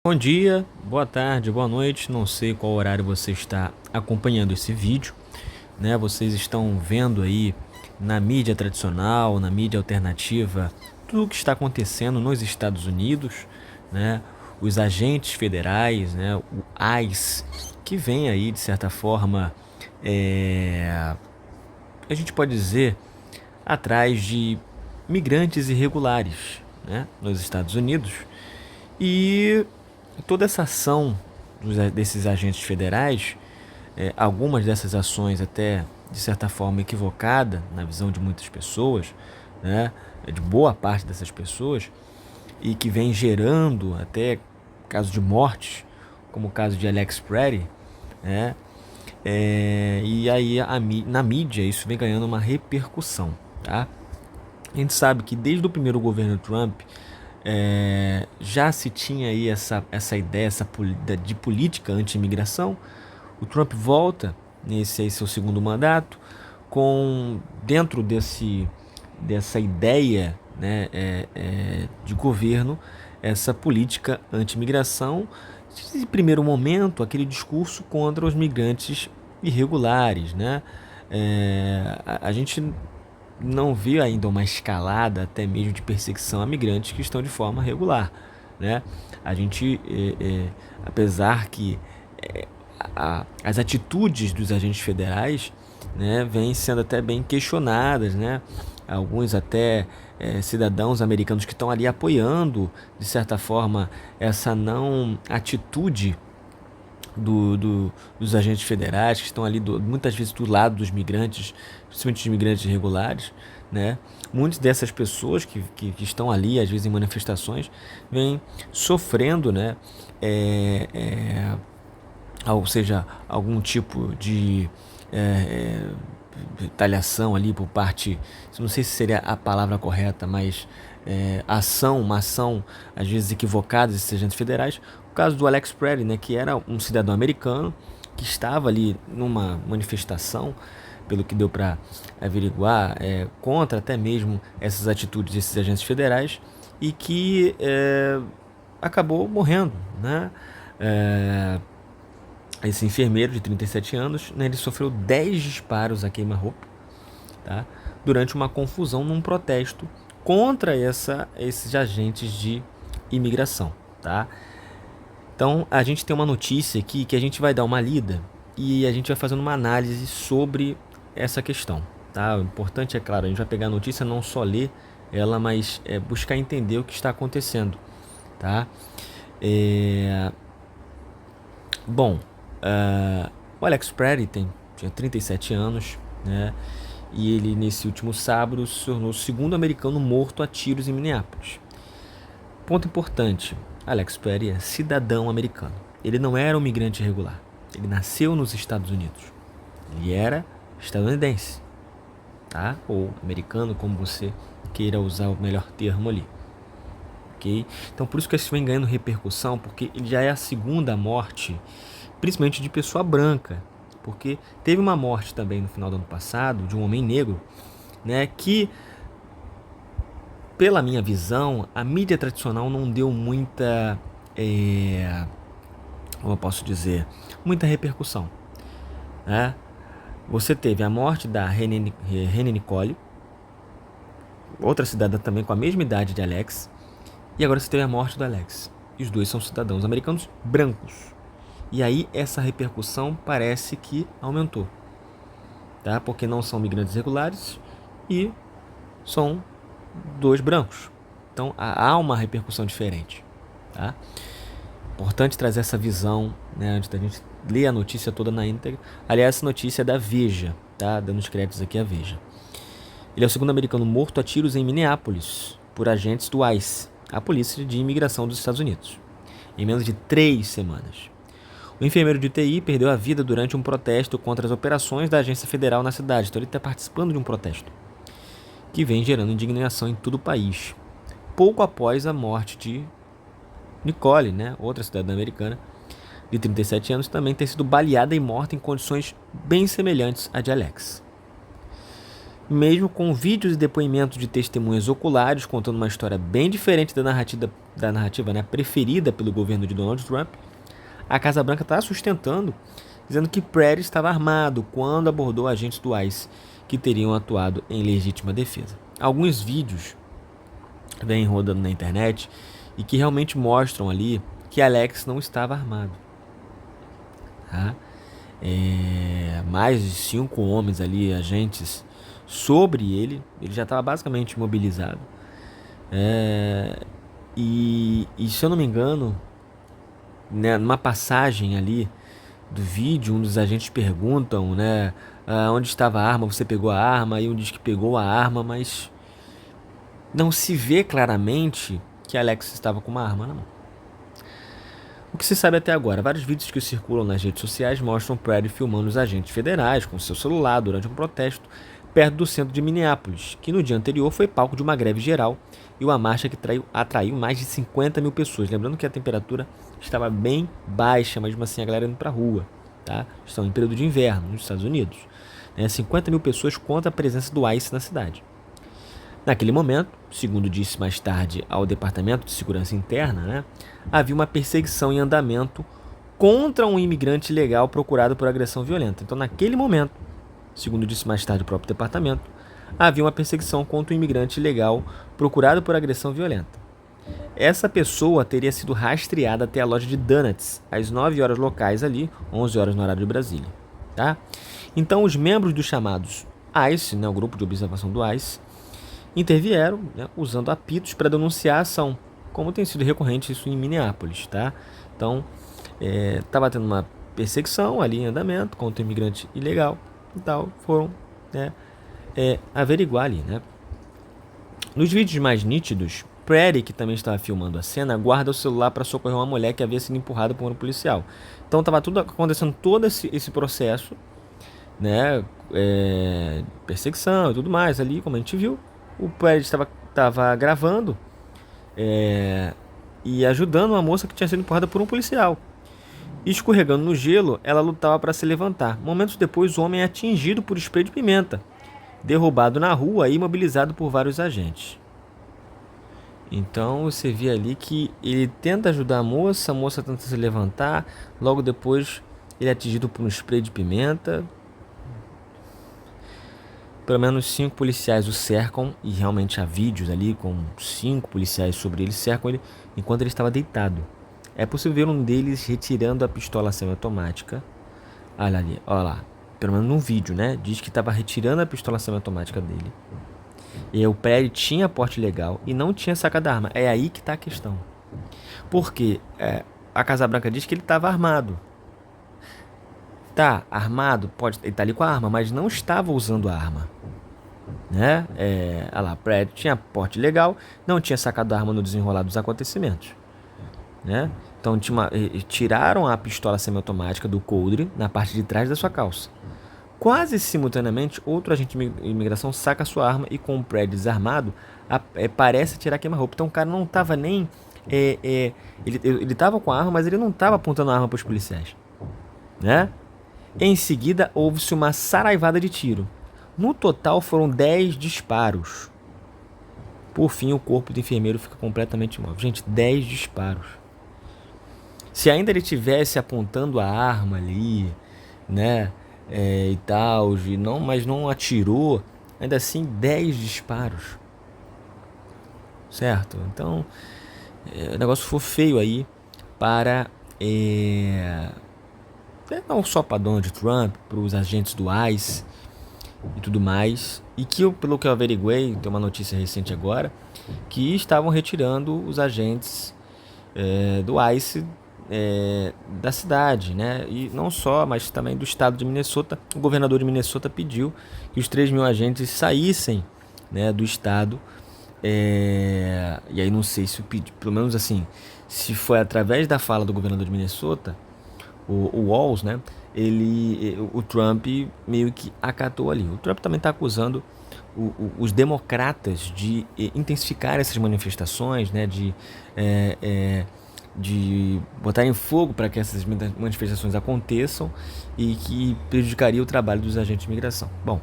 Bom dia, boa tarde, boa noite. Não sei qual horário você está acompanhando esse vídeo, né? Vocês estão vendo aí na mídia tradicional, na mídia alternativa, tudo o que está acontecendo nos Estados Unidos, né? Os agentes federais, né? O ICE, que vem aí de certa forma, a gente pode dizer, atrás de migrantes irregulares, né? Nos Estados Unidos. E toda essa ação desses agentes federais, algumas dessas ações até de certa forma equivocada na visão de muitas pessoas, né, de boa parte dessas pessoas, e que vem gerando até casos de mortes, como o caso de Alex Pretty, né, e aí na mídia isso vem ganhando uma repercussão, tá? A gente sabe que desde o primeiro governo Trump já se tinha aí essa ideia de política anti-imigração. O Trump volta nesse aí seu segundo mandato com dentro dessa ideia, né, de governo, essa política anti-imigração. Em primeiro momento, aquele discurso contra os migrantes irregulares, né? A gente não vê ainda uma escalada até mesmo de perseguição a migrantes que estão de forma regular, né? A gente, apesar que as atitudes dos agentes federais, né, vêm sendo até bem questionadas, né? Alguns até cidadãos americanos que estão ali apoiando, de certa forma, essa não atitude dos agentes federais que estão ali muitas vezes do lado dos migrantes, principalmente os migrantes irregulares, né? Muitas dessas pessoas que estão ali, às vezes em manifestações, vêm sofrendo, né? Ou seja, algum tipo de retaliação ali por parte, não sei se seria a palavra correta, mas uma ação às vezes equivocada desses agentes federais. O caso do Alex Pretty, né, que era um cidadão americano que estava ali numa manifestação, pelo que deu para averiguar, contra até mesmo essas atitudes desses agentes federais, e que acabou morrendo, né? Esse enfermeiro de 37 anos, né, ele sofreu 10 disparos a queima-roupa, tá? Durante uma confusão num protesto contra esses agentes de imigração, tá? Então a gente tem uma notícia aqui que a gente vai dar uma lida e a gente vai fazendo uma análise sobre essa questão, tá? O importante é, claro, a gente vai pegar a notícia, não só ler ela, mas buscar entender o que está acontecendo, tá? Bom, o Alex Pretty tinha 37 anos, né? E ele, nesse último sábado, se tornou o segundo americano morto a tiros em Minneapolis. Ponto importante: Alex Pretty é cidadão americano. Ele não era um migrante irregular. Ele nasceu nos Estados Unidos. Ele era estadunidense, tá? Ou americano, como você queira usar o melhor termo ali. Ok? Então, por isso que isso vem ganhando repercussão, porque ele já é a segunda morte, principalmente de pessoa branca, porque teve uma morte também no final do ano passado de um homem negro, né, que, pela minha visão, a mídia tradicional não deu muita, como eu posso dizer, muita repercussão, né? Você teve a morte da Rene Nicole, outra cidadã também com a mesma idade de Alex, e agora você teve a morte do Alex. E os dois são cidadãos americanos brancos. E aí essa repercussão parece que aumentou, tá? Porque não são migrantes regulares e são dois brancos. Então há uma repercussão diferente, tá? Importante trazer essa visão, né, antes da gente ler a notícia toda na íntegra. Aliás, essa notícia é da Veja, tá? Dando os créditos aqui à Veja. Ele é o segundo americano morto a tiros em Minneapolis por agentes do ICE, a Polícia de Imigração dos Estados Unidos, em menos de 3 semanas. O enfermeiro de UTI perdeu a vida durante um protesto contra as operações da agência federal na cidade. Então ele está participando de um protesto que vem gerando indignação em todo o país. Pouco após a morte de Nicole, né, outra cidadã americana de 37 anos, também ter sido baleada e morta em condições bem semelhantes à de Alex. Mesmo com vídeos e depoimentos de testemunhas oculares contando uma história bem diferente da narrativa da narrativa, né, preferida pelo governo de Donald Trump, a Casa Branca está sustentando, dizendo que Brady estava armado quando abordou agentes do ICE que teriam atuado em legítima defesa. Alguns vídeos vêm rodando na internet e que realmente mostram ali que Alex não estava armado. Tá? Mais de 5 homens ali, agentes, sobre ele já estava basicamente imobilizado. E se eu não me engano, né, numa passagem ali do vídeo, um dos agentes perguntam, né, onde estava a arma, você pegou a arma, e um diz que pegou a arma, mas não se vê claramente que Alex estava com uma arma na mão. O que se sabe até agora, vários vídeos que circulam nas redes sociais mostram Brady filmando os agentes federais com seu celular durante um protesto perto do centro de Minneapolis, que no dia anterior foi palco de uma greve geral e uma marcha que atraiu mais de 50 mil pessoas. Lembrando que a temperatura estava bem baixa, mas mesmo assim a galera indo para a rua. Tá? Estão em período de inverno nos Estados Unidos. 50 mil pessoas contra a presença do ICE na cidade. Naquele momento, segundo disse mais tarde ao Departamento de Segurança Interna, né, havia uma perseguição em andamento contra um imigrante ilegal procurado por agressão violenta. Então, naquele momento, segundo disse mais tarde o próprio departamento, havia uma perseguição contra um imigrante ilegal procurado por agressão violenta. Essa pessoa teria sido rastreada até a loja de donuts, às 9 horas locais ali, 11 horas no horário de Brasília. Tá? Então, os membros dos chamados ICE, né, o grupo de observação do ICE, intervieram, né, usando apitos para denunciar a ação, como tem sido recorrente isso em Minneapolis. Tá? Então, estava tendo uma perseguição ali em andamento contra um imigrante ilegal e tal, foram, né, averiguar ali. Né? Nos vídeos mais nítidos, Brady, que também estava filmando a cena, guarda o celular para socorrer uma mulher que havia sido empurrada por um policial. Então estava tudo acontecendo, todo esse processo, né, perseguição e tudo mais ali, como a gente viu. O Brady estava gravando e ajudando uma moça que tinha sido empurrada por um policial. Escorregando no gelo, ela lutava para se levantar. Momentos depois, o homem é atingido por spray de pimenta, derrubado na rua e imobilizado por vários agentes. Então você vê ali que ele tenta ajudar a moça tenta se levantar, logo depois ele é atingido por um spray de pimenta. Pelo menos 5 policiais o cercam, e realmente há vídeos ali com 5 policiais sobre ele, cercam ele enquanto ele estava deitado. É possível ver um deles retirando a pistola semiautomática. Olha ali, olha lá, pelo menos num vídeo, né? Diz que estava retirando a pistola semiautomática dele. E o Brady tinha porte legal e não tinha sacado a arma. É aí que está a questão. Porque a Casa Branca diz que ele estava armado. Tá armado, ele tá ali com a arma, mas não estava usando a arma. Né? Olha lá, Brady tinha porte legal, não tinha sacado a arma no desenrolar dos acontecimentos. Né? Então tiraram a pistola semiautomática do coldre na parte de trás da sua calça. Quase simultaneamente, outro agente de imigração saca sua arma e, com o Brady desarmado, parece tirar queima-roupa. Então o cara não estava nem... ele estava com a arma, mas ele não estava apontando a arma para os policiais. Né? Em seguida, houve-se uma saraivada de tiro. No total, foram 10 disparos. Por fim, o corpo do enfermeiro fica completamente imóvel. Gente, 10 disparos. Se ainda ele tivesse apontando a arma ali, né, e tal, mas não atirou, ainda assim, 10 disparos. Certo? Então, o negócio foi feio aí para... não só para Donald Trump, para os agentes do ICE e tudo mais, e que pelo que eu averiguei, tem uma notícia recente agora, que estavam retirando os agentes do ICE da cidade, né? E não só, mas também do estado de Minnesota. O governador de Minnesota pediu que os 3 mil agentes saíssem, né, do estado. E aí não sei se pelo menos assim, se foi através da fala do governador de Minnesota, o Walz, né? O Trump meio que acatou ali. O Trump também está acusando os democratas de intensificar essas manifestações, né? De botarem fogo para que essas manifestações aconteçam e que prejudicaria o trabalho dos agentes de imigração. Bom,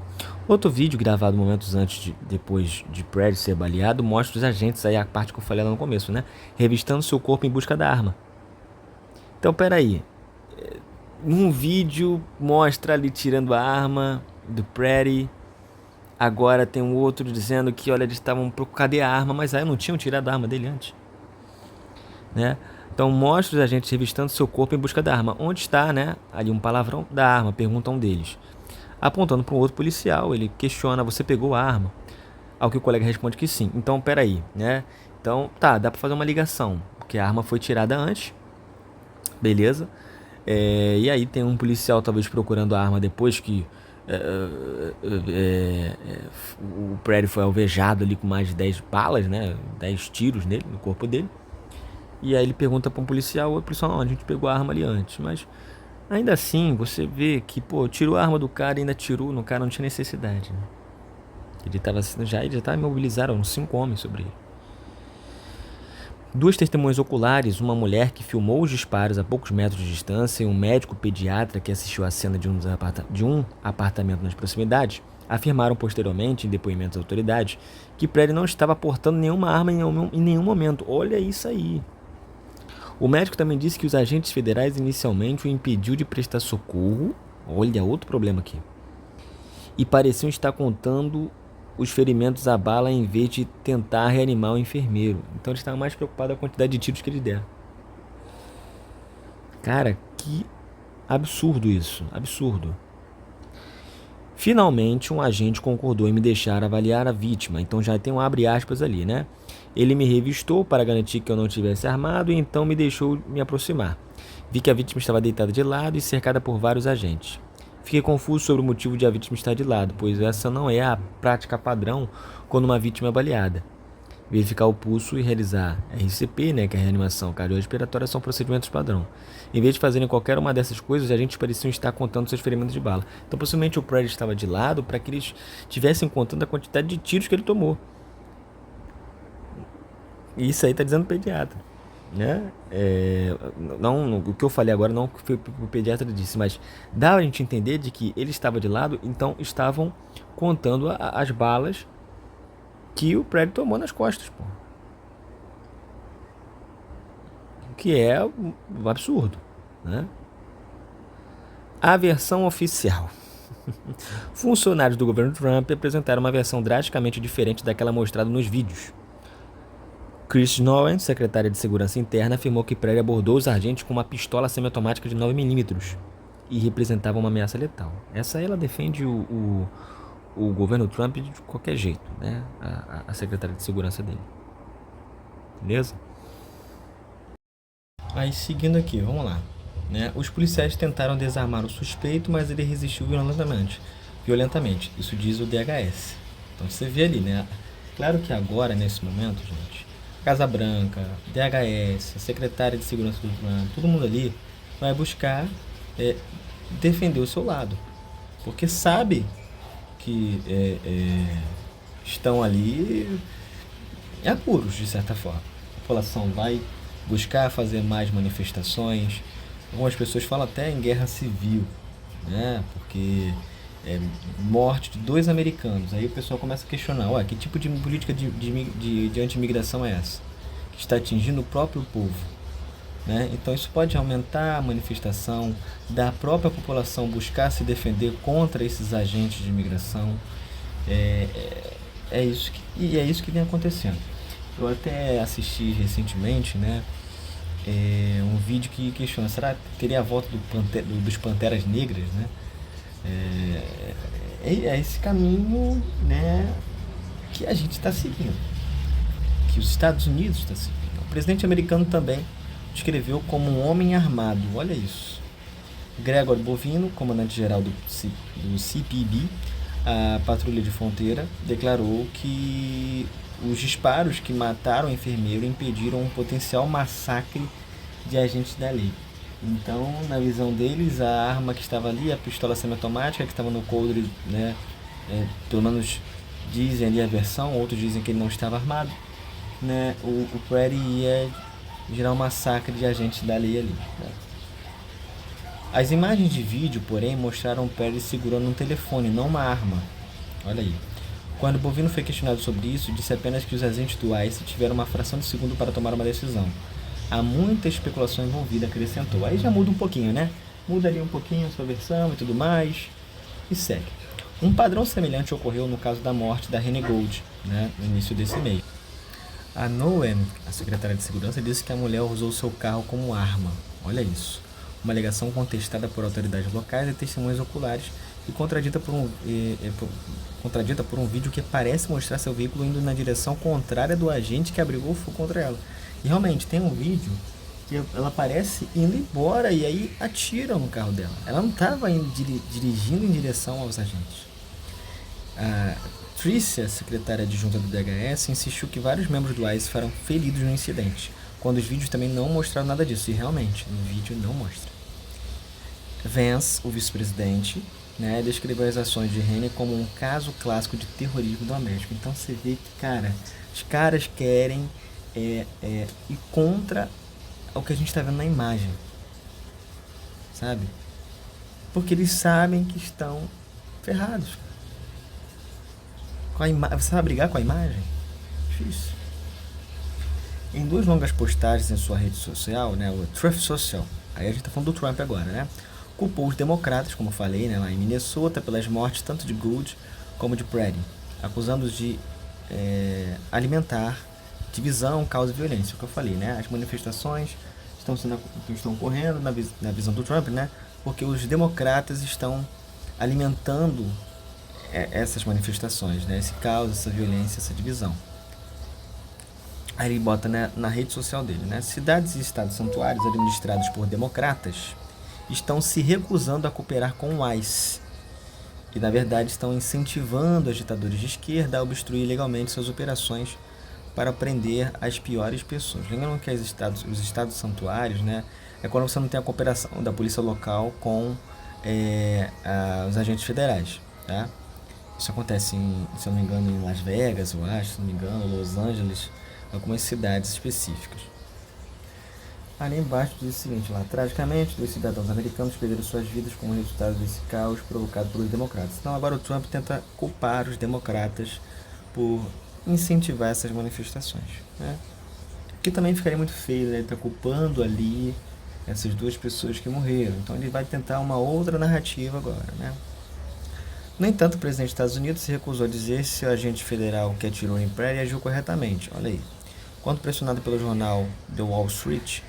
Outro vídeo gravado momentos depois de Perry ser baleado mostra os agentes, aí a parte que eu falei lá no começo, né? Revistando seu corpo em busca da arma. Então, peraí. Num vídeo mostra ali tirando a arma do Perry. Agora tem um outro dizendo que, olha, eles estavam procurando cadê a arma, mas aí não tinham tirado a arma dele antes, né? Então mostra os agentes revistando seu corpo em busca da arma. Onde está, né? Ali um palavrão da arma, pergunta um deles. Apontando para um outro policial, ele questiona: você pegou a arma? Ao que o colega responde que sim. Então, peraí, né? Então, tá, dá para fazer uma ligação, porque a arma foi tirada antes, beleza? E aí tem um policial talvez procurando a arma depois que o Prairie foi alvejado ali com mais de 10 balas, né? 10 tiros nele, no corpo dele. E aí ele pergunta para um policial, o policial, não, a gente pegou a arma ali antes, mas ainda assim você vê que, pô, tirou a arma do cara e ainda atirou no cara, não tinha necessidade, né? Ele já estava imobilizado, uns 5 homens sobre ele. Duas testemunhas oculares, uma mulher que filmou os disparos a poucos metros de distância e um médico pediatra que assistiu à cena de um apartamento nas proximidades, afirmaram posteriormente, em depoimentos às autoridades, que Perry não estava portando nenhuma arma em nenhum momento. Olha isso aí. O médico também disse que os agentes federais inicialmente o impediu de prestar socorro. Olha, outro problema aqui. E pareciam estar contando os ferimentos à bala em vez de tentar reanimar o enfermeiro. Então eles estavam mais preocupados com a quantidade de tiros que eles deram. Cara, que absurdo isso. Absurdo. Finalmente, um agente concordou em me deixar avaliar a vítima. Então já tem um abre aspas ali, né? Ele me revistou para garantir que eu não estivesse armado e então me deixou me aproximar. Vi que a vítima estava deitada de lado e cercada por vários agentes. Fiquei confuso sobre o motivo de a vítima estar de lado, pois essa não é a prática padrão quando uma vítima é baleada. Verificar o pulso e realizar RCP, né, que é a reanimação cardiorrespiratória, são procedimentos padrão. Em vez de fazerem qualquer uma dessas coisas, a gente parecia estar contando seus ferimentos de bala. Então, possivelmente o Perry estava de lado para que eles estivessem contando a quantidade de tiros que ele tomou. E isso aí está dizendo o pediatra, né? Não, o que eu falei agora não foi o pediatra disse, mas dá a gente entender de que ele estava de lado, então estavam contando as balas que o Perry tomou nas costas, pô. Que é um absurdo, né? A versão oficial. Funcionários do governo Trump apresentaram uma versão drasticamente diferente daquela mostrada nos vídeos. Chris Nolan, secretária de Segurança Interna, afirmou que Perry abordou os agentes com uma pistola semiautomática de 9mm e representava uma ameaça letal. Essa ela defende o governo Trump de qualquer jeito, né? A secretária de Segurança dele. Beleza? Aí seguindo aqui, vamos lá. Né? Os policiais tentaram desarmar o suspeito, mas ele resistiu violentamente. Isso diz o DHS. Então você vê ali, né? Claro que agora, nesse momento, gente, Casa Branca, DHS, a secretária de Segurança do Trump, todo mundo ali vai buscar defender o seu lado. Porque sabe que estão ali apuros, de certa forma. A população vai buscar fazer mais manifestações. Algumas pessoas falam até em guerra civil, né? Porque morte de 2 americanos. Aí o pessoal começa a questionar, ué, que tipo de política de anti-imigração é essa? Que está atingindo o próprio povo. Né? Então isso pode aumentar a manifestação da própria população buscar se defender contra esses agentes de imigração. É isso que vem acontecendo. Eu até assisti recentemente, né, um vídeo que questiona, será que teria a volta dos Panteras Negras, né? É esse caminho, né, que a gente está seguindo, que os Estados Unidos está seguindo. O presidente americano também descreveu como um homem armado, olha isso. Gregor Bovino, comandante-geral do CPB, a patrulha de fronteira, declarou que os disparos que mataram o enfermeiro impediram um potencial massacre de agentes da lei. Então, na visão deles, a arma que estava ali, a pistola semiautomática que estava no coldre, né, pelo menos dizem ali a versão, outros dizem que ele não estava armado, né, o Perry ia gerar um massacre de agentes da lei ali, né. As imagens de vídeo, porém, mostraram Perry segurando um telefone, não uma arma. Olha aí. Quando Bovino foi questionado sobre isso, disse apenas que os agentes do ICE tiveram uma fração de segundo para tomar uma decisão. Há muita especulação envolvida, acrescentou. Aí já muda um pouquinho, né? Muda ali um pouquinho a sua versão e tudo mais. E segue. Um padrão semelhante ocorreu no caso da morte da Rene Gold, né, no início desse mês. A Noem, a secretária de segurança, disse que a mulher usou seu carro como arma. Olha isso. Uma alegação contestada por autoridades locais e testemunhas oculares e contradita por um vídeo que parece mostrar seu veículo indo na direção contrária do agente que abrigou fogo contra ela. E realmente tem um vídeo que ela parece indo embora e aí atiram no carro dela. Ela não estava dirigindo em direção aos agentes. A Tricia, secretária adjunta do DHS, insistiu que vários membros do ICE foram feridos no incidente, quando os vídeos também não mostraram nada disso. E realmente, no vídeo não mostra. Vance, o vice-presidente, né, descreveu as ações de Rene como um caso clássico de terrorismo doméstico. Então você vê que, cara, os caras querem ir contra o que a gente está vendo na imagem, sabe? Porque eles sabem que estão ferrados. Você vai brigar com a imagem? Difícil. Em duas longas postagens em sua rede social, né, o Truth Social, aí a gente tá falando do Trump agora, né? Culpou os democratas, como eu falei, né, lá em Minnesota, pelas mortes tanto de Gould como de Brady, acusando-os de alimentar divisão, causa e violência. O que eu falei, né? As manifestações estão ocorrendo na visão do Trump, né? Porque os democratas estão alimentando essas manifestações, né? Esse caos, essa violência, essa divisão. Aí ele bota, né, na rede social dele, né? Cidades e estados santuários administrados por democratas estão se recusando a cooperar com o ICE e, na verdade, estão incentivando agitadores de esquerda a obstruir ilegalmente suas operações para prender as piores pessoas. Lembrando que os estados santuários, né, é quando você não tem a cooperação da polícia local com os agentes federais, tá? Isso acontece, se eu não me engano, em Las Vegas, eu acho, se não me engano, Los Angeles, algumas cidades específicas. Ali embaixo diz o seguinte, lá, tragicamente, 2 cidadãos americanos perderam suas vidas como resultado desse caos provocado pelos democratas. Então agora o Trump tenta culpar os democratas por incentivar essas manifestações, né? Que também ficaria muito feio, né? Ele tá culpando ali essas 2 pessoas que morreram. Então ele vai tentar uma outra narrativa agora, né? No entanto, o presidente dos Estados Unidos se recusou a dizer se o agente federal que atirou em Perry agiu corretamente. Olha aí. Quando pressionado pelo jornal The Wall Street,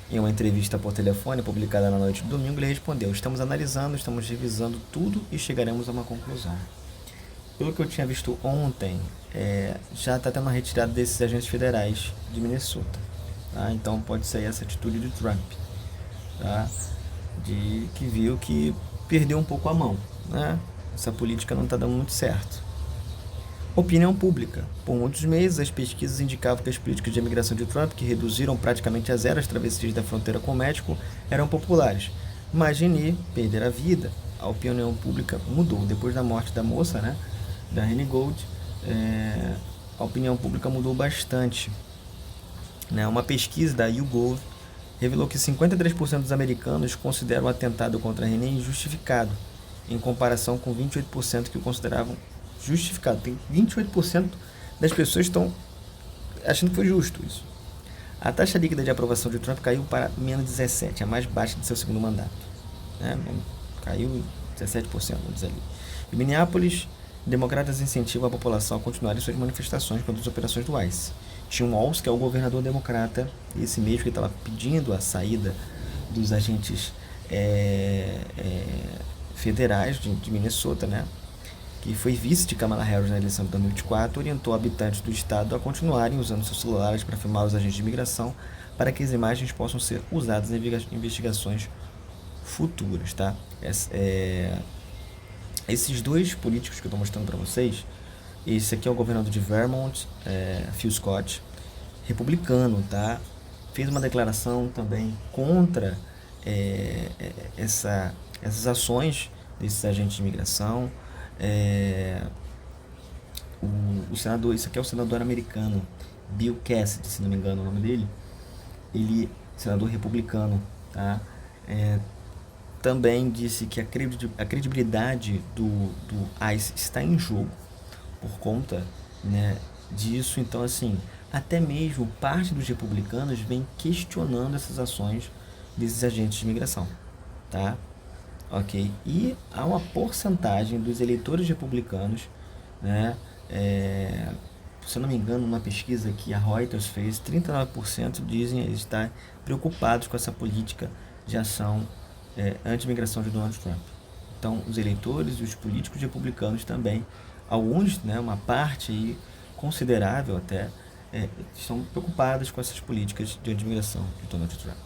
em uma entrevista por telefone publicada na noite de domingo, ele respondeu: estamos analisando, estamos revisando tudo e chegaremos a uma conclusão. Pelo que eu tinha visto ontem, já está tendo uma retirada desses agentes federais de Minnesota. Tá? Então pode ser essa atitude de Trump, tá? De que viu que perdeu um pouco a mão, né? Essa política não está dando muito certo. Opinião pública. Por muitos meses, as pesquisas indicavam que as políticas de imigração de Trump, que reduziram praticamente a zero as travessias da fronteira com o México, eram populares. Mas Rene perder a vida, a opinião pública mudou. Depois da morte da moça, né, da Rene Gold, a opinião pública mudou bastante. Né? Uma pesquisa da YouGov revelou que 53% dos americanos consideram o atentado contra Rene injustificado, em comparação com 28% que o consideravam justificado. Tem 28% das pessoas que estão achando que foi justo isso. A taxa líquida de aprovação de Trump caiu para menos 17%, a mais baixa de seu segundo mandato. Né? Caiu 17%, vamos dizer ali. Em Minneapolis, democratas incentivam a população a continuar em suas manifestações contra as operações do ICE. Tim Walz, que é o governador democrata, esse mesmo que estava pedindo a saída dos agentes federais de Minnesota, né? Que foi vice de Kamala Harris na eleição de 2024, orientou habitantes do estado a continuarem usando seus celulares para filmar os agentes de imigração para que as imagens possam ser usadas em investigações futuras, tá? Esses 2 políticos que eu estou mostrando para vocês, esse aqui é o governador de Vermont, Phil Scott, republicano, tá? Fez uma declaração também contra essas ações desses agentes de imigração. O senador, isso aqui é o senador americano Bill Cassidy, se não me engano o nome dele, ele, senador republicano, tá? Também disse que a credibilidade do ICE está em jogo, por conta, né, disso. Então, assim, até mesmo parte dos republicanos vem questionando essas ações desses agentes de imigração, tá? Ok? E há uma porcentagem dos eleitores republicanos, né, se eu não me engano, uma pesquisa que a Reuters fez, 39% dizem estar preocupados com essa política de ação anti-imigração de Donald Trump. Então, os eleitores e os políticos republicanos também, alguns, né, uma parte aí, considerável até, estão preocupados com essas políticas de anti-imigração de Donald Trump.